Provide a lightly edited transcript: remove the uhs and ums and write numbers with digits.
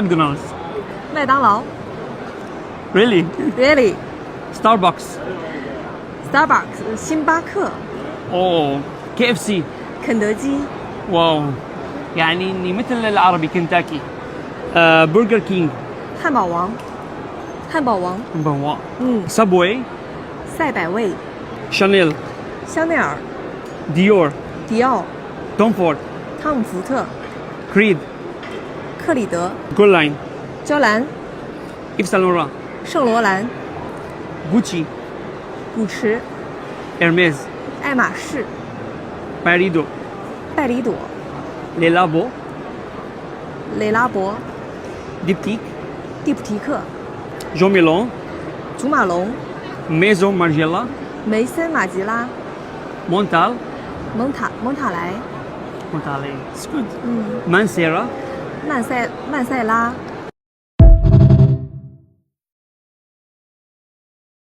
McDonald's. 麦当劳 Really? ，Really Starbucks. Starbucks 星巴克， Oh, KFC. 肯德基 واو. يعني إني مثل العربي كنتاكي. برجر كينج. 汉堡王，汉堡王， بوا. 嗯， Subway. 赛百味， Chanel. 香奈儿， Dior. 迪奥， Tom Ford. 汤姆福特， Creed. 克里德， Goldline. 娇兰， Yves Saint Laurent. 圣罗兰， Gucci. 古驰， Hermes. 爱马仕， Parido. 拜里朵， Les Labo. 蕾拉伯， Diptyque. 蒂普提克， Jo Malone. 祖马龙， Maison Margiela. 梅森马吉拉， Montal. 蒙塔莱， Montale. It's good. 嗯， Mancera. 曼塞拉，